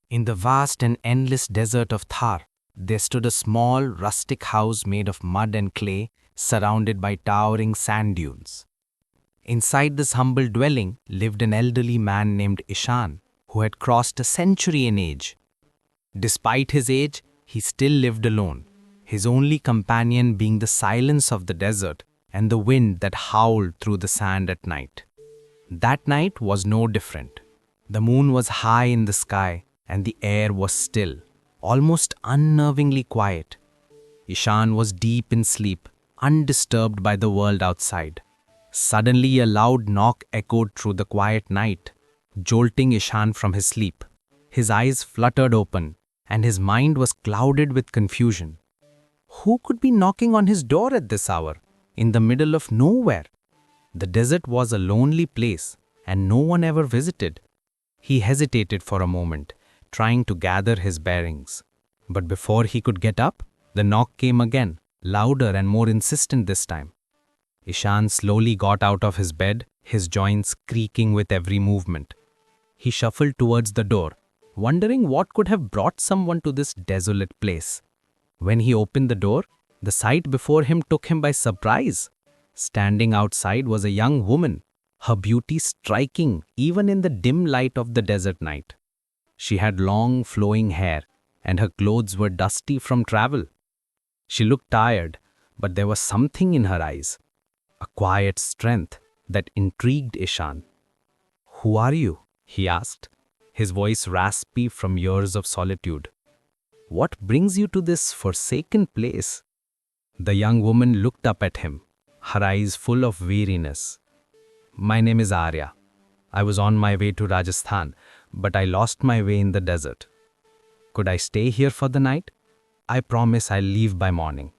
In the vast and endless desert of Thar, there stood a small, rustic house made of mud and clay, surrounded by towering sand dunes. Inside this humble dwelling lived an elderly man named Ishaan, who had crossed a century in age. Despite his age, he still lived alone, his only companion being the silence of the desert and the wind that howled through the sand at night. That night was no different. The moon was high in the sky and the air was still, almost unnervingly quiet. Ishaan was deep in sleep, undisturbed by the world outside. Suddenly, a loud knock echoed through the quiet night, jolting Ishaan from his sleep. His eyes fluttered open, and his mind was clouded with confusion. Who could be knocking on his door at this hour, in the middle of nowhere? The desert was a lonely place, and no one ever visited. He hesitated for a moment, trying to gather his bearings. But before he could get up, the knock came again, louder and more insistent this time. Ishaan slowly got out of his bed, his joints creaking with every movement. He shuffled towards the door, wondering what could have brought someone to this desolate place. When he opened the door, the sight before him took him by surprise. Standing outside was a young woman, her beauty striking even in the dim light of the desert night. She had long flowing hair, and her clothes were dusty from travel. She looked tired, but there was something in her eyes, a quiet strength that intrigued Ishaan. "Who are you?" he asked, his voice raspy from years of solitude. "What brings you to this forsaken place?" The young woman looked up at him, her eyes full of weariness. "My name is Aarya. I was on my way to Rajasthan, but I lost my way in the desert. Could I stay here for the night? I promise I'll leave by morning."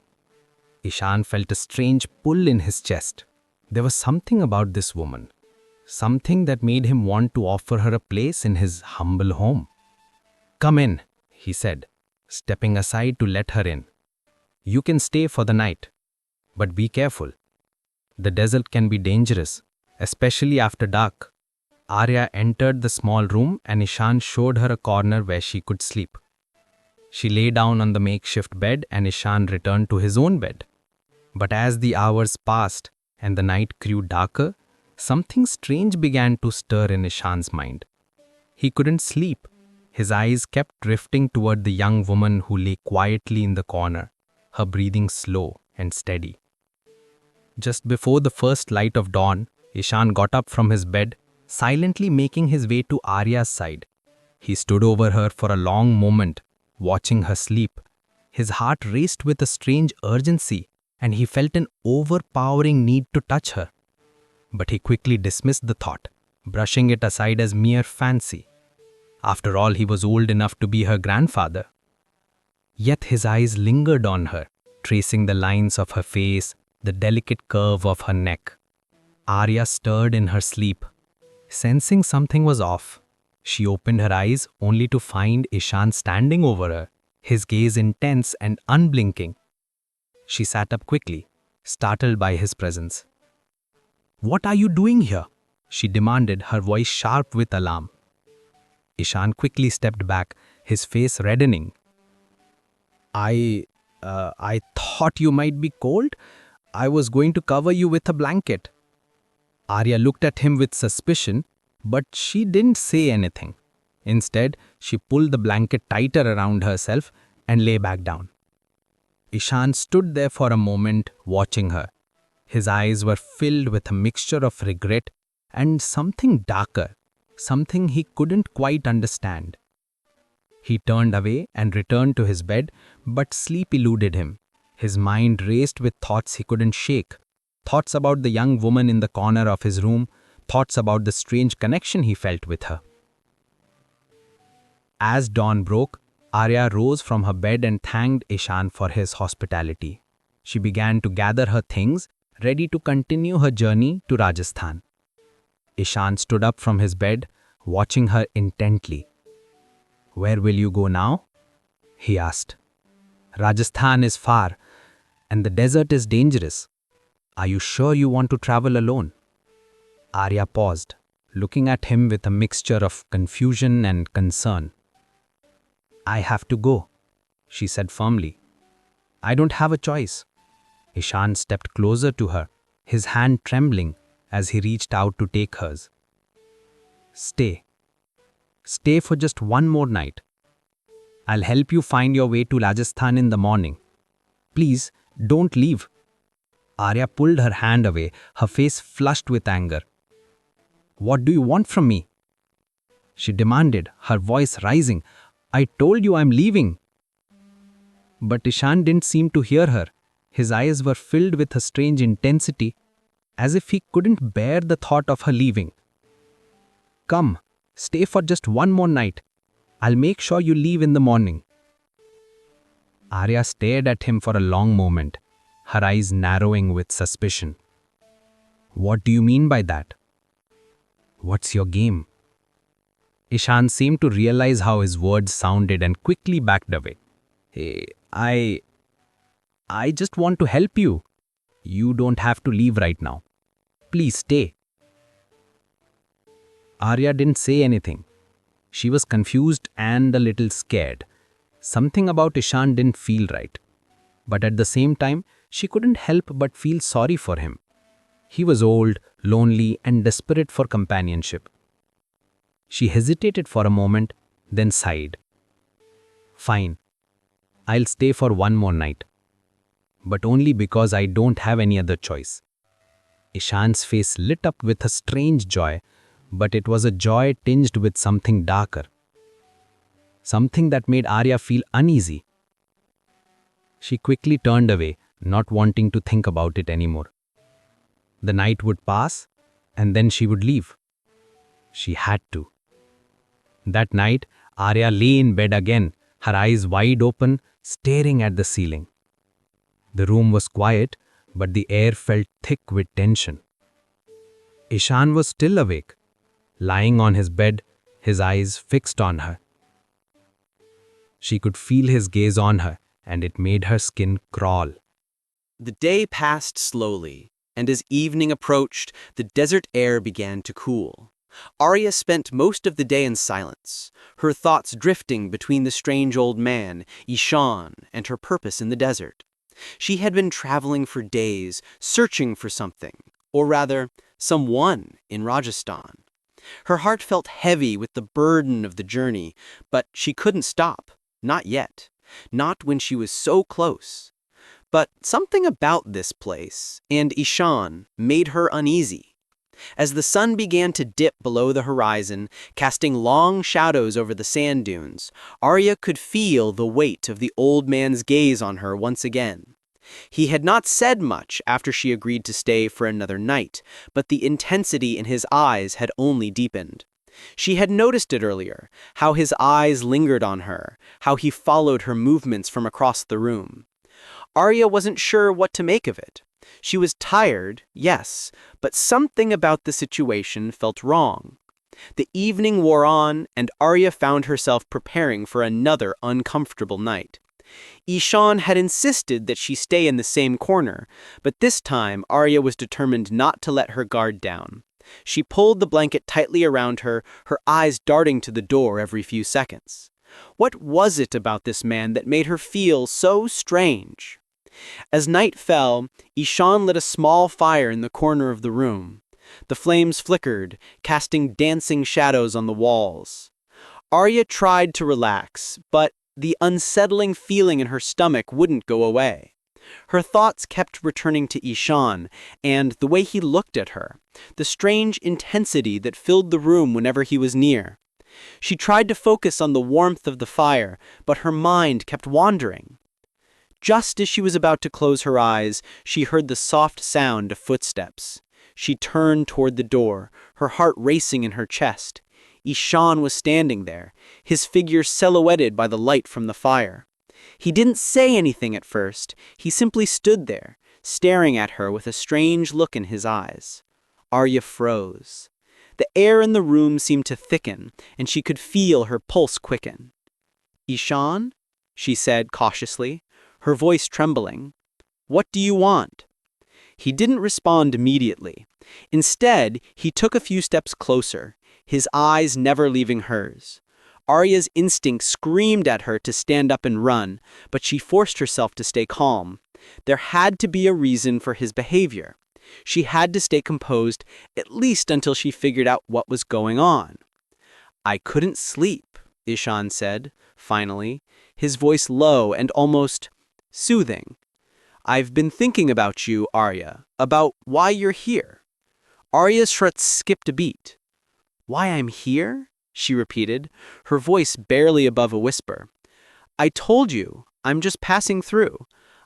Ishaan felt a strange pull in his chest. There was something about this woman, something that made him want to offer her a place in his humble home. "Come in," he said, stepping aside to let her in. "You can stay for the night, but be careful. The desert can be dangerous, especially after dark." Aarya entered the small room and Ishaan showed her a corner where she could sleep. She lay down on the makeshift bed and Ishaan returned to his own bed. But as the hours passed and the night grew darker, something strange began to stir in Ishaan's mind. He couldn't sleep. His eyes kept drifting toward the young woman who lay quietly in the corner, her breathing slow and steady. Just before the first light of dawn, Ishaan got up from his bed, silently making his way to Aarya's side. He stood over her for a long moment, watching her sleep. His heart raced with a strange urgency, and he felt an overpowering need to touch her. But he quickly dismissed the thought, brushing it aside as mere fancy. After all, he was old enough to be her grandfather. Yet his eyes lingered on her, tracing the lines of her face, the delicate curve of her neck. Aarya stirred in her sleep. Sensing something was off, she opened her eyes only to find Ishaan standing over her, his gaze intense and unblinking. She sat up quickly, startled by his presence. "What are you doing here?" she demanded, her voice sharp with alarm. Ishaan quickly stepped back, his face reddening. I thought you might be cold. I was going to cover you with a blanket." Aarya looked at him with suspicion, but she didn't say anything. Instead, she pulled the blanket tighter around herself and lay back down. Ishaan stood there for a moment, watching her. His eyes were filled with a mixture of regret and something darker, something he couldn't quite understand. He turned away and returned to his bed, but sleep eluded him. His mind raced with thoughts he couldn't shake. Thoughts about the young woman in the corner of his room, thoughts about the strange connection he felt with her. As dawn broke, Aarya rose from her bed and thanked Ishaan for his hospitality. She began to gather her things, ready to continue her journey to Rajasthan. Ishaan stood up from his bed, watching her intently. "Where will you go now?" he asked. "Rajasthan is far, and the desert is dangerous. Are you sure you want to travel alone?" Aarya paused, looking at him with a mixture of confusion and concern. I have to go, she said firmly. I don't have a choice. Ishaan stepped closer to her, his hand trembling as he reached out to take hers. Stay. Stay for just one more night. I'll help you find your way to Rajasthan in the morning. Please, don't leave. Aarya pulled her hand away, her face flushed with anger. What do you want from me? She demanded, her voice rising. I told you I'm leaving. But Ishaan didn't seem to hear her. His eyes were filled with a strange intensity, as if he couldn't bear the thought of her leaving. Come, stay for just one more night. I'll make sure you leave in the morning. Aarya stared at him for a long moment, her eyes narrowing with suspicion. What do you mean by that? What's your game? Ishaan seemed to realize how his words sounded and quickly backed away. Hey, I just want to help you. You don't have to leave right now. Please stay. Aarya didn't say anything. She was confused and a little scared. Something about Ishaan didn't feel right. But at the same time, she couldn't help but feel sorry for him. He was old, lonely, and desperate for companionship. She hesitated for a moment, then sighed. Fine. I'll stay for one more night. But only because I don't have any other choice. Ishaan's face lit up with a strange joy, but it was a joy tinged with something darker. Something that made Aarya feel uneasy. She quickly turned away, not wanting to think about it anymore. The night would pass, and then she would leave. She had to. That night, Aarya lay in bed again, her eyes wide open, staring at the ceiling. The room was quiet, but the air felt thick with tension. Ishaan was still awake, lying on his bed, his eyes fixed on her. She could feel his gaze on her, and it made her skin crawl. The day passed slowly, and as evening approached, the desert air began to cool. Aarya spent most of the day in silence, her thoughts drifting between the strange old man, Ishaan, and her purpose in the desert. She had been traveling for days, searching for something, or rather, someone in Rajasthan. Her heart felt heavy with the burden of the journey, but she couldn't stop, not yet, not when she was so close. But something about this place, and Ishaan, made her uneasy. As the sun began to dip below the horizon, casting long shadows over the sand dunes, Aarya could feel the weight of the old man's gaze on her once again. He had not said much after she agreed to stay for another night, but the intensity in his eyes had only deepened. She had noticed it earlier, how his eyes lingered on her, how he followed her movements from across the room. Aarya wasn't sure what to make of it. She was tired, yes, but something about the situation felt wrong. The evening wore on, and Aarya found herself preparing for another uncomfortable night. Ishaan had insisted that she stay in the same corner, but this time Aarya was determined not to let her guard down. She pulled the blanket tightly around her, her eyes darting to the door every few seconds. What was it about this man that made her feel so strange? As night fell, Ishaan lit a small fire in the corner of the room. The flames flickered, casting dancing shadows on the walls. Aarya tried to relax, but the unsettling feeling in her stomach wouldn't go away. Her thoughts kept returning to Ishaan and the way he looked at her, the strange intensity that filled the room whenever he was near. She tried to focus on the warmth of the fire, but her mind kept wandering. Just as she was about to close her eyes, she heard the soft sound of footsteps. She turned toward the door, her heart racing in her chest. Ishaan was standing there, his figure silhouetted by the light from the fire. He didn't say anything at first, he simply stood there, staring at her with a strange look in his eyes. Aarya froze. The air in the room seemed to thicken, and she could feel her pulse quicken. "Ishaan?" she said cautiously, her voice trembling. "What do you want?" He didn't respond immediately. Instead, he took a few steps closer, his eyes never leaving hers. Arya's instinct screamed at her to stand up and run, but she forced herself to stay calm. There had to be a reason for his behavior. She had to stay composed, at least until she figured out what was going on. "I couldn't sleep," Ishaan said, finally, his voice low and almost soothing. "I've been thinking about you, Arya, about why you're here." Arya's heart skipped a beat. "Why I'm here?" she repeated, her voice barely above a whisper. "I told you, I'm just passing through.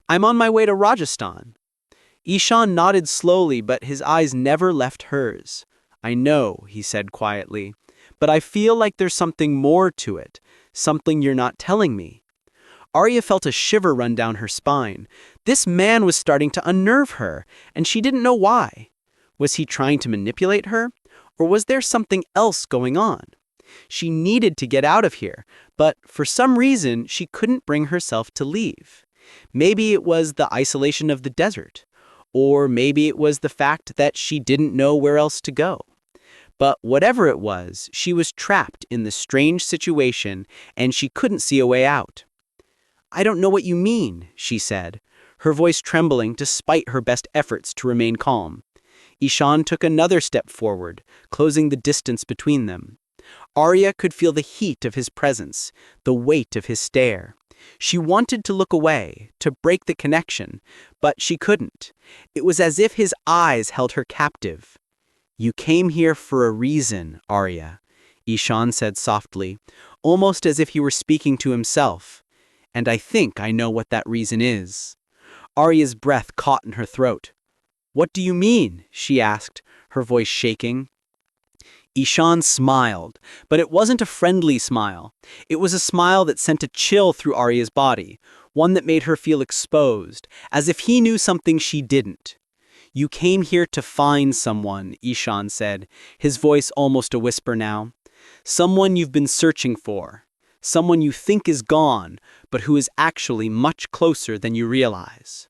I'm on my way to Rajasthan." Ishaan nodded slowly, but his eyes never left hers. "I know," he said quietly, "but I feel like there's something more to it, something you're not telling me." Arya felt a shiver run down her spine. This man was starting to unnerve her, and she didn't know why. Was he trying to manipulate her? Or was there something else going on? She needed to get out of here, but for some reason she couldn't bring herself to leave. Maybe it was the isolation of the desert, or maybe it was the fact that she didn't know where else to go. But whatever it was, she was trapped in this strange situation and she couldn't see a way out. "I don't know what you mean," she said, her voice trembling despite her best efforts to remain calm. Ishaan took another step forward, closing the distance between them. Arya could feel the heat of his presence, the weight of his stare. She wanted to look away, to break the connection, but she couldn't. It was as if his eyes held her captive. "You came here for a reason, Aarya," Ishaan said softly, almost as if he were speaking to himself. "And I think I know what that reason is." Arya's breath caught in her throat. "What do you mean?" she asked, her voice shaking. Ishaan smiled, but it wasn't a friendly smile. It was a smile that sent a chill through Arya's body, one that made her feel exposed, as if he knew something she didn't. "You came here to find someone," Ishaan said, his voice almost a whisper now. "Someone you've been searching for. Someone you think is gone, but who is actually much closer than you realize."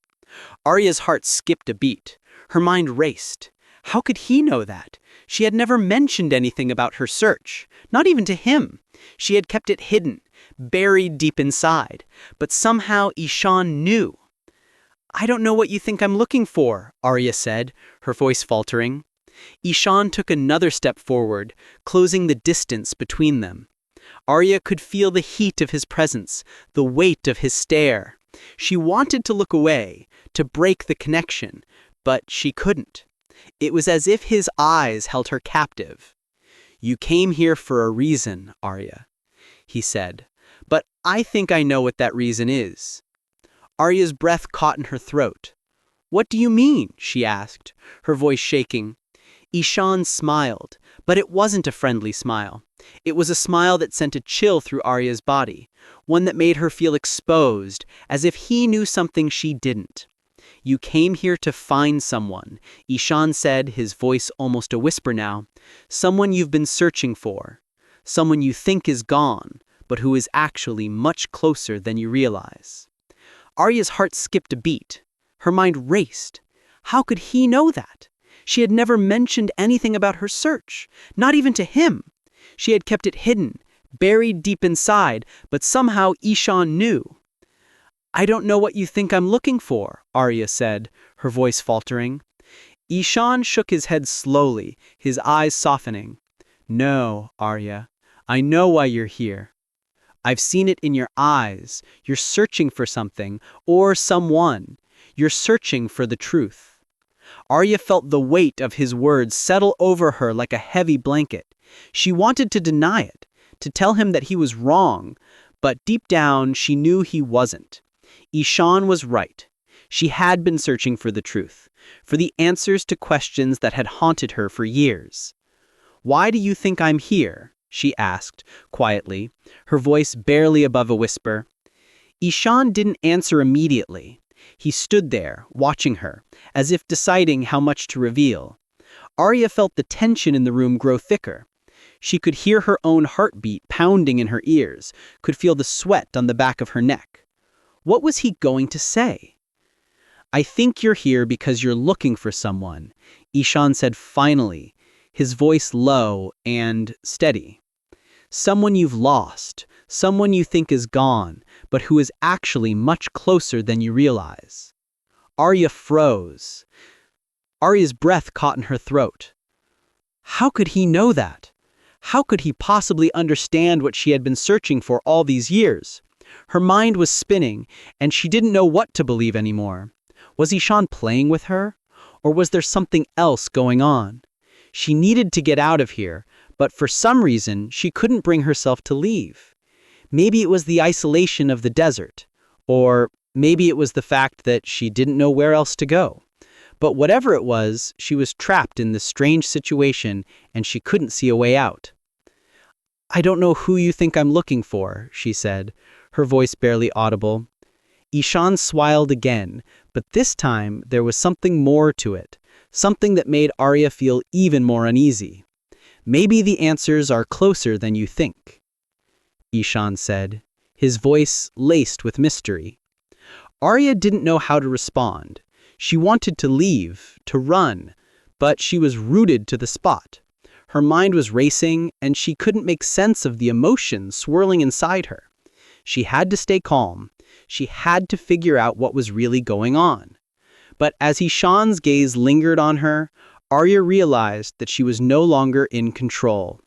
Arya's heart skipped a beat. Her mind raced. How could he know that? She had never mentioned anything about her search, not even to him. She had kept it hidden, buried deep inside. But somehow Ishaan knew. "I don't know what you think I'm looking for," Aarya said, her voice faltering. Ishaan took another step forward, closing the distance between them. Aarya could feel the heat of his presence, the weight of his stare. She wanted to look away, to break the connection, but she couldn't. It was as if his eyes held her captive. "You came here for a reason, Aarya," he said, "but I think I know what that reason is." Arya's breath caught in her throat. "What do you mean?" she asked, her voice shaking. Ishaan smiled, but it wasn't a friendly smile. It was a smile that sent a chill through Arya's body, one that made her feel exposed, as if he knew something she didn't. "You came here to find someone," Ishaan said, his voice almost a whisper now. "Someone you've been searching for. Someone you think is gone, but who is actually much closer than you realize." Arya's heart skipped a beat. Her mind raced. How could he know that? She had never mentioned anything about her search, not even to him. She had kept it hidden, buried deep inside, but somehow Ishaan knew. "I don't know what you think I'm looking for," Aarya said, her voice faltering. Ishaan shook his head slowly, his eyes softening. "No, Aarya, I know why you're here. I've seen it in your eyes. You're searching for something, or someone. You're searching for the truth." Aarya felt the weight of his words settle over her like a heavy blanket. She wanted to deny it, to tell him that he was wrong, but deep down she knew he wasn't. Ishaan was right. She had been searching for the truth, for the answers to questions that had haunted her for years. "Why do you think I'm here?" she asked, quietly, her voice barely above a whisper. Ishaan didn't answer immediately. He stood there, watching her, as if deciding how much to reveal. Aarya felt the tension in the room grow thicker. She could hear her own heartbeat pounding in her ears, could feel the sweat on the back of her neck. What was he going to say? "I think you're here because you're looking for someone," Ishaan said finally, his voice low and steady. Someone you've lost, someone you think is gone, but who is actually much closer than you realize. Aarya froze. Arya's breath caught in her throat. How could he know that? How could he possibly understand what she had been searching for all these years? Her mind was spinning, and she didn't know what to believe anymore. Was Ishaan playing with her? Or was there something else going on? She needed to get out of here, but for some reason she couldn't bring herself to leave. Maybe it was the isolation of the desert, or maybe it was the fact that she didn't know where else to go. But whatever it was, she was trapped in this strange situation and she couldn't see a way out. "I don't know who you think I'm looking for," she said, her voice barely audible. Ishaan smiled again, but this time there was something more to it, something that made Aarya feel even more uneasy. "Maybe the answers are closer than you think," Ishaan said, his voice laced with mystery. Aarya didn't know how to respond. She wanted to leave, to run, but she was rooted to the spot. Her mind was racing, and she couldn't make sense of the emotions swirling inside her. She had to stay calm. She had to figure out what was really going on. But as Ishaan's gaze lingered on her, Aarya realized that she was no longer in control.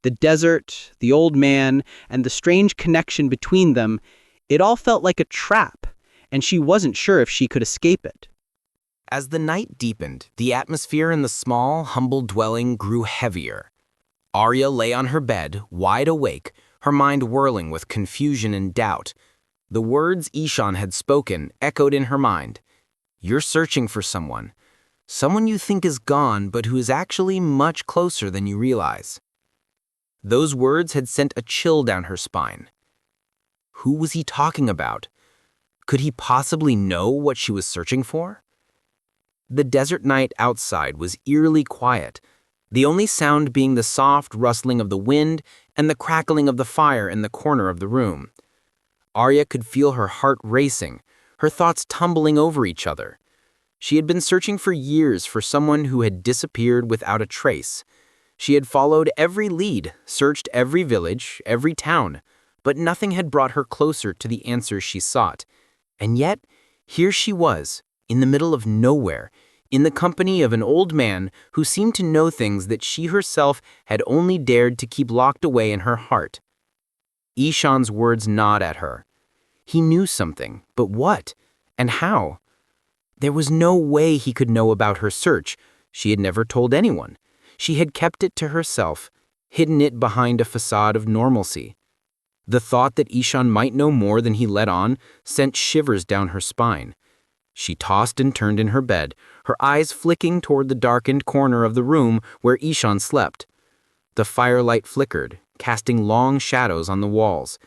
The desert, the old man, and the strange connection between them, it all felt like a trap, and she wasn't sure if she could escape it. As the night deepened, the atmosphere in the small, humble dwelling grew heavier. Aarya lay on her bed, wide awake, her mind whirling with confusion and doubt. The words Ishaan had spoken echoed in her mind. "You're searching for someone. Someone you think is gone, but who is actually much closer than you realize." Those words had sent a chill down her spine. Who was he talking about? Could he possibly know what she was searching for? The desert night outside was eerily quiet, the only sound being the soft rustling of the wind and the crackling of the fire in the corner of the room. Aarya could feel her heart racing, her thoughts tumbling over each other. She had been searching for years for someone who had disappeared without a trace. She had followed every lead, searched every village, every town, but nothing had brought her closer to the answers she sought. And yet, here she was, in the middle of nowhere, in the company of an old man who seemed to know things that she herself had only dared to keep locked away in her heart. Ishaan's words gnawed at her. He knew something, but what? And how? There was no way he could know about her search. She had never told anyone. She had kept it to herself, hidden it behind a facade of normalcy. The thought that Ishaan might know more than he let on sent shivers down her spine. She tossed and turned in her bed, her eyes flicking toward the darkened corner of the room where Ishaan slept. The firelight flickered, casting long shadows on the walls.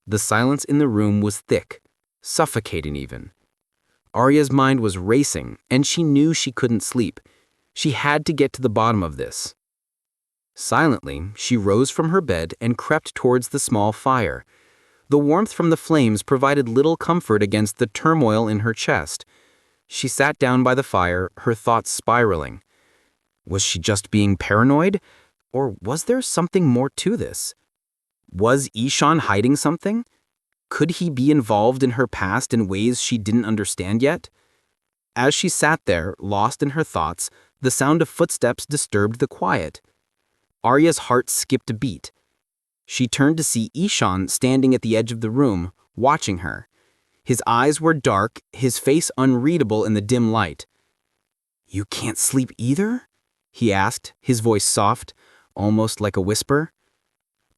The silence in the room was thick, suffocating even. Aarya's mind was racing, and she knew she couldn't sleep. She had to get to the bottom of this. Silently, she rose from her bed and crept towards the small fire. The warmth from the flames provided little comfort against the turmoil in her chest. She sat down by the fire, her thoughts spiraling. Was she just being paranoid? Or was there something more to this? Was Ishaan hiding something? Could he be involved in her past in ways she didn't understand yet? As she sat there, lost in her thoughts, the sound of footsteps disturbed the quiet. Aarya's heart skipped a beat. She turned to see Ishaan standing at the edge of the room, watching her. His eyes were dark, his face unreadable in the dim light. "You can't sleep either?" he asked, his voice soft, almost like a whisper.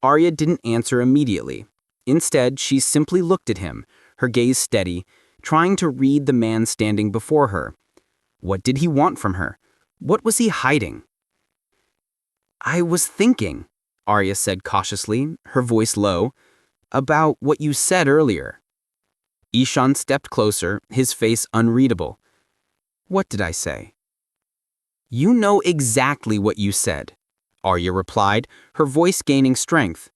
Aarya didn't answer immediately. Instead, she simply looked at him, her gaze steady, trying to read the man standing before her. What did he want from her? What was he hiding? "I was thinking," Aarya said cautiously, her voice low, "about what you said earlier." Ishaan stepped closer, his face unreadable. "What did I say?" "You know exactly what you said," Aarya replied, her voice gaining strength.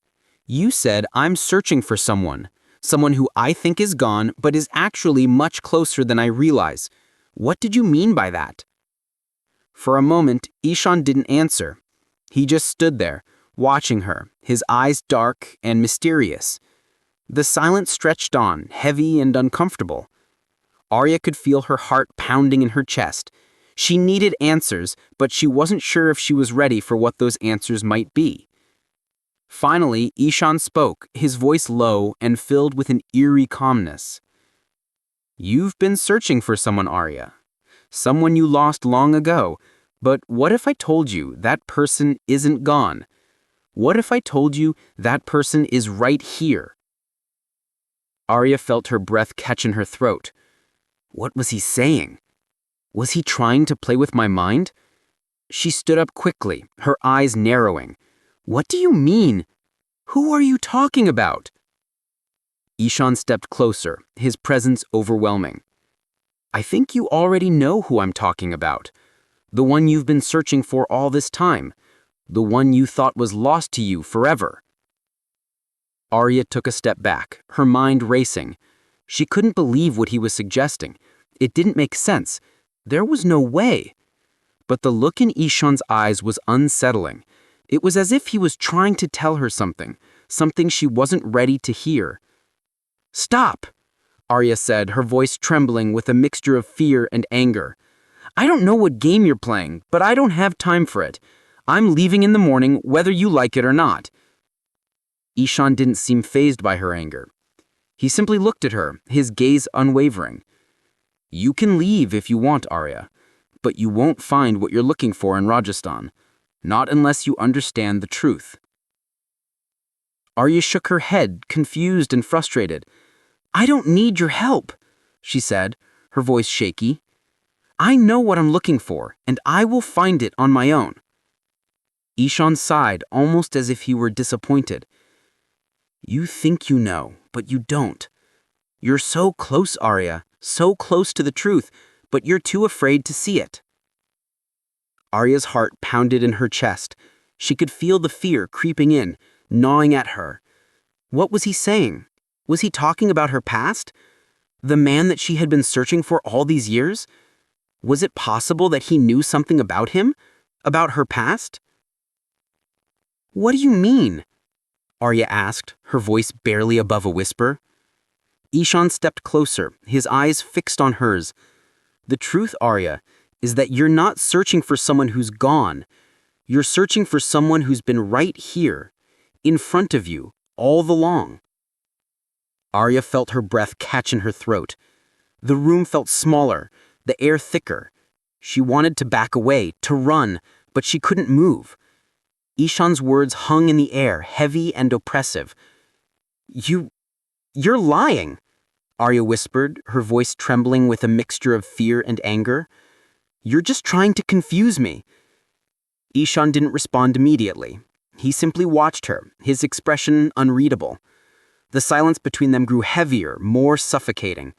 "You said I'm searching for someone who I think is gone but is actually much closer than I realize. What did you mean by that?" For a moment, Ishaan didn't answer. He just stood there, watching her, his eyes dark and mysterious. The silence stretched on, heavy and uncomfortable. Aarya could feel her heart pounding in her chest. She needed answers, but she wasn't sure if she was ready for what those answers might be. Finally, Ishaan spoke, his voice low and filled with an eerie calmness. "You've been searching for someone, Aarya. Someone you lost long ago. But what if I told you that person isn't gone? What if I told you that person is right here?" Aarya felt her breath catch in her throat. What was he saying? Was he trying to play with my mind? She stood up quickly, her eyes narrowing. "What do you mean? Who are you talking about?" Ishaan stepped closer, his presence overwhelming. "I think you already know who I'm talking about. The one you've been searching for all this time. The one you thought was lost to you forever." Aarya took a step back, her mind racing. She couldn't believe what he was suggesting. It didn't make sense. There was no way. But the look in Ishaan's eyes was unsettling. It was as if he was trying to tell her something she wasn't ready to hear. "Stop," Aarya said, her voice trembling with a mixture of fear and anger. "I don't know what game you're playing, but I don't have time for it. I'm leaving in the morning, whether you like it or not." Ishaan didn't seem fazed by her anger. He simply looked at her, his gaze unwavering. "You can leave if you want, Aarya, but you won't find what you're looking for in Rajasthan, not unless you understand the truth." Aarya shook her head, confused and frustrated. "I don't need your help," she said, her voice shaky. "I know what I'm looking for, and I will find it on my own." Ishaan sighed, almost as if he were disappointed. "You think you know, but you don't. You're so close, Aarya, so close to the truth, but you're too afraid to see it." Arya's heart pounded in her chest. She could feel the fear creeping in, gnawing at her. What was he saying? Was he talking about her past? The man that she had been searching for all these years? Was it possible that he knew something about him? About her past? "What do you mean?" Aarya asked, her voice barely above a whisper. Ishaan stepped closer, his eyes fixed on hers. "The truth, Aarya, is that you're not searching for someone who's gone. You're searching for someone who's been right here, in front of you, all along." Aarya felt her breath catch in her throat. The room felt smaller, the air thicker. She wanted to back away, to run, but she couldn't move. Ishaan's words hung in the air, heavy and oppressive. You're lying," Aarya whispered, her voice trembling with a mixture of fear and anger. "You're just trying to confuse me." Ishaan didn't respond immediately. He simply watched her, his expression unreadable. The silence between them grew heavier, more suffocating.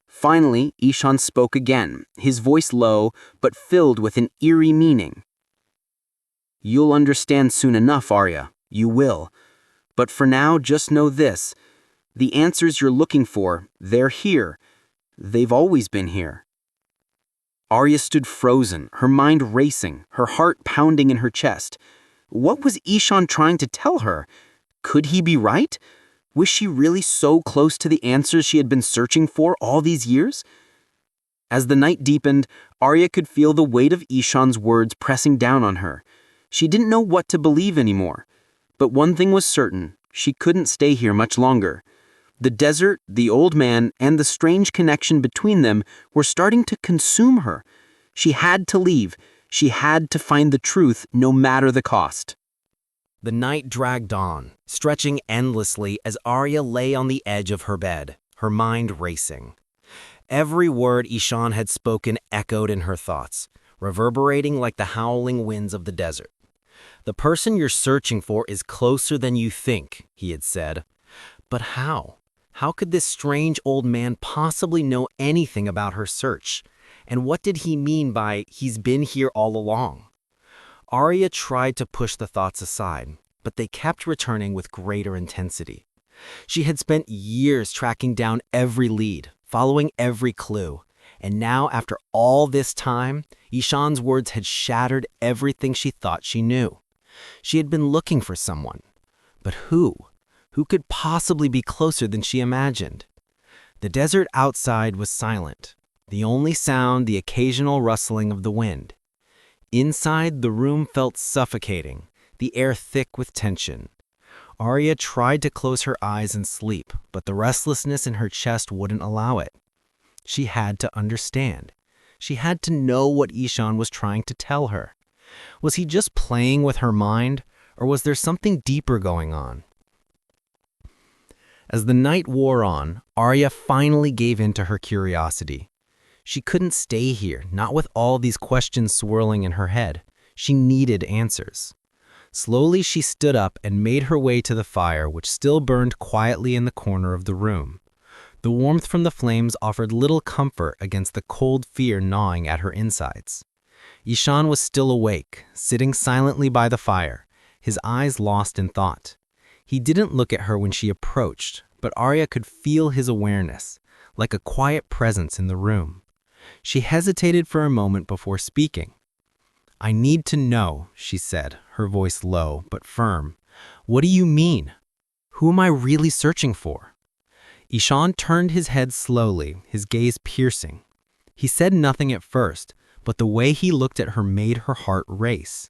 Finally, Ishaan spoke again, his voice low, but filled with an eerie meaning. "You'll understand soon enough, Aarya. You will. But for now, just know this. The answers you're looking for, they're here. They've always been here." Aarya stood frozen, her mind racing, her heart pounding in her chest. What was Ishaan trying to tell her? Could he be right? Was she really so close to the answers she had been searching for all these years? As the night deepened, Aarya could feel the weight of Ishaan's words pressing down on her. She didn't know what to believe anymore. But one thing was certain, she couldn't stay here much longer. The desert, the old man, and the strange connection between them were starting to consume her. She had to leave. She had to find the truth, no matter the cost. The night dragged on, stretching endlessly as Aarya lay on the edge of her bed, her mind racing. Every word Ishaan had spoken echoed in her thoughts, reverberating like the howling winds of the desert. "The person you're searching for is closer than you think," he had said. But how? How could this strange old man possibly know anything about her search? And what did he mean by, "he's been here all along"? Aarya tried to push the thoughts aside, but they kept returning with greater intensity. She had spent years tracking down every lead, following every clue. And now, after all this time, Ishaan's words had shattered everything she thought she knew. She had been looking for someone. But who? Who could possibly be closer than she imagined? The desert outside was silent, the only sound the occasional rustling of the wind. Inside, the room felt suffocating, the air thick with tension. Aarya tried to close her eyes and sleep, but the restlessness in her chest wouldn't allow it. She had to understand. She had to know what Ishaan was trying to tell her. Was he just playing with her mind, or was there something deeper going on? As the night wore on, Aarya finally gave in to her curiosity. She couldn't stay here, not with all these questions swirling in her head. She needed answers. Slowly she stood up and made her way to the fire, which still burned quietly in the corner of the room. The warmth from the flames offered little comfort against the cold fear gnawing at her insides. Ishaan was still awake, sitting silently by the fire, his eyes lost in thought. He didn't look at her when she approached, but Aarya could feel his awareness, like a quiet presence in the room. She hesitated for a moment before speaking. "I need to know," she said, her voice low but firm. "What do you mean? Who am I really searching for?" Ishaan turned his head slowly, his gaze piercing. He said nothing at first, but the way he looked at her made her heart race.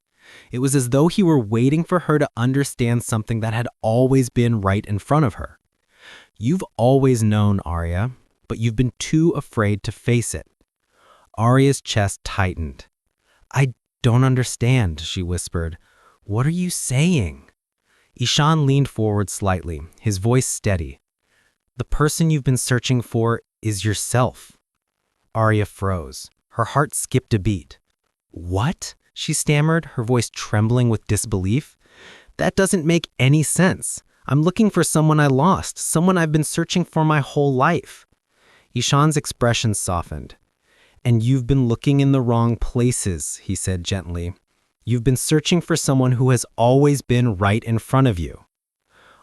It was as though he were waiting for her to understand something that had always been right in front of her. "You've always known, Aarya, but you've been too afraid to face it." Arya's chest tightened. "I don't understand," she whispered. "What are you saying?" Ishaan leaned forward slightly, his voice steady. "The person you've been searching for is yourself." Aarya froze. Her heart skipped a beat. "What?" she stammered, her voice trembling with disbelief. "That doesn't make any sense. I'm looking for someone I lost, someone I've been searching for my whole life." Ishaan's expression softened. "And you've been looking in the wrong places," he said gently. "You've been searching for someone who has always been right in front of you."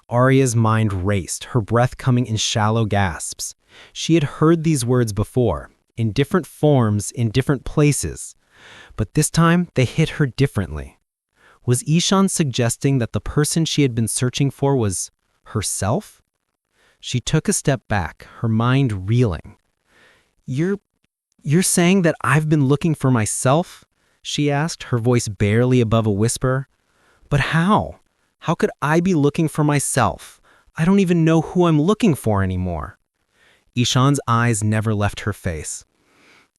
Aarya's mind raced, her breath coming in shallow gasps. She had heard these words before, in different forms, in different places. But this time, they hit her differently. Was Ishaan suggesting that the person she had been searching for was herself? She took a step back, her mind reeling. You're saying that I've been looking for myself?" she asked, her voice barely above a whisper. "But how? How could I be looking for myself? I don't even know who I'm looking for anymore." Ishaan's eyes never left her face.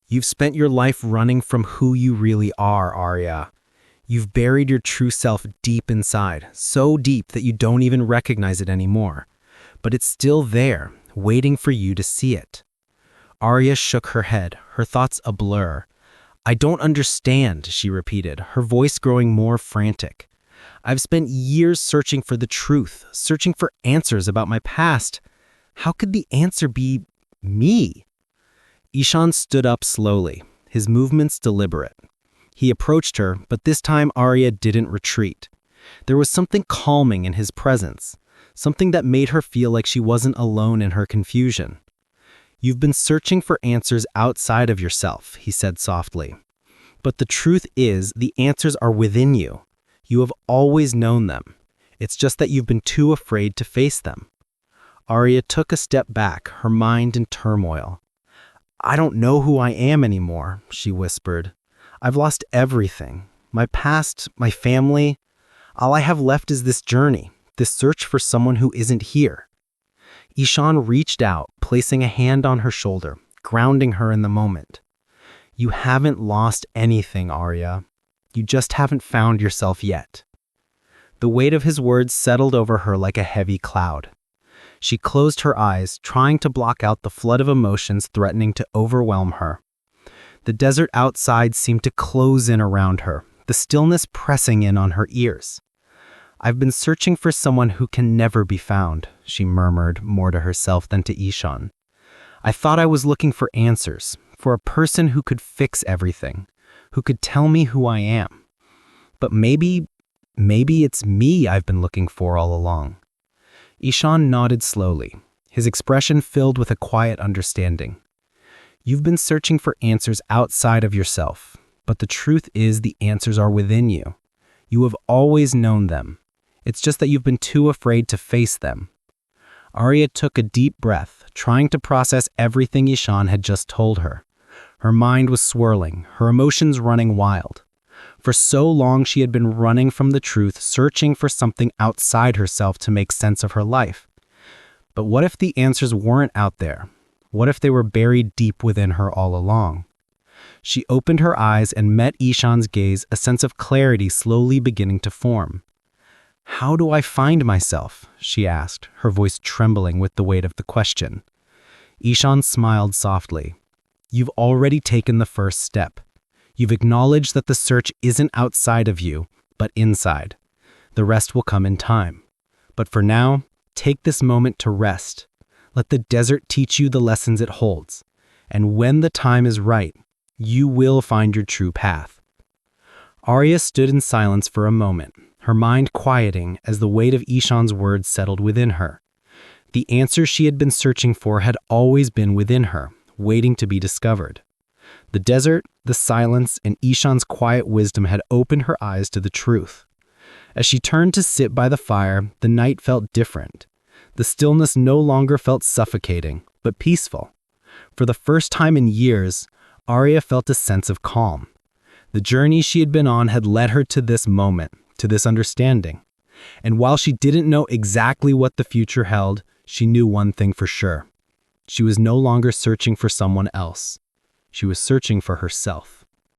"You've spent your life running from who you really are, Aarya. You've buried your true self deep inside, so deep that you don't even recognize it anymore. But it's still there, waiting for you to see it." Aarya shook her head, her thoughts a blur. "I don't understand," she repeated, her voice growing more frantic. "I've spent years searching for the truth, searching for answers about my past. How could the answer be me?" Ishaan stood up slowly, his movements deliberate. He approached her, but this time Aarya didn't retreat. There was something calming in his presence, something that made her feel like she wasn't alone in her confusion. "You've been searching for answers outside of yourself," he said softly. "But the truth is, the answers are within you. You have always known them. It's just that you've been too afraid to face them." Aarya took a step back, her mind in turmoil. "I don't know who I am anymore," she whispered. "I've lost everything. My past, my family. All I have left is this journey, this search for someone who isn't here." Ishaan reached out, placing a hand on her shoulder, grounding her in the moment. "You haven't lost anything, Aarya. You just haven't found yourself yet." The weight of his words settled over her like a heavy cloud. She closed her eyes, trying to block out the flood of emotions threatening to overwhelm her. The desert outside seemed to close in around her, the stillness pressing in on her ears. "I've been searching for someone who can never be found," she murmured, more to herself than to Ishaan. "I thought I was looking for answers, for a person who could fix everything, who could tell me who I am. But maybe it's me I've been looking for all along." Ishaan nodded slowly, his expression filled with a quiet understanding. "You've been searching for answers outside of yourself, but the truth is the answers are within you. You have always known them. It's just that you've been too afraid to face them. Aarya took a deep breath, trying to process everything Ishaan had just told her. Her mind was swirling, her emotions running wild. For so long she had been running from the truth, searching for something outside herself to make sense of her life. But what if the answers weren't out there? What if they were buried deep within her all along? She opened her eyes and met Ishaan's gaze, a sense of clarity slowly beginning to form. "How do I find myself?" she asked, her voice trembling with the weight of the question. Ishaan smiled softly. "You've already taken the first step. You've acknowledged that the search isn't outside of you, but inside. The rest will come in time. But for now, take this moment to rest. Let the desert teach you the lessons it holds. And when the time is right, you will find your true path." Aarya stood in silence for a moment, her mind quieting as the weight of Ishaan's words settled within her. The answer she had been searching for had always been within her, waiting to be discovered. The desert, the silence, and Ishaan's quiet wisdom had opened her eyes to the truth. As she turned to sit by the fire, the night felt different. The stillness no longer felt suffocating, but peaceful. For the first time in years, Aarya felt a sense of calm. The journey she had been on had led her to this moment, to this understanding. And while she didn't know exactly what the future held, she knew one thing for sure. She was no longer searching for someone else. She was searching for herself.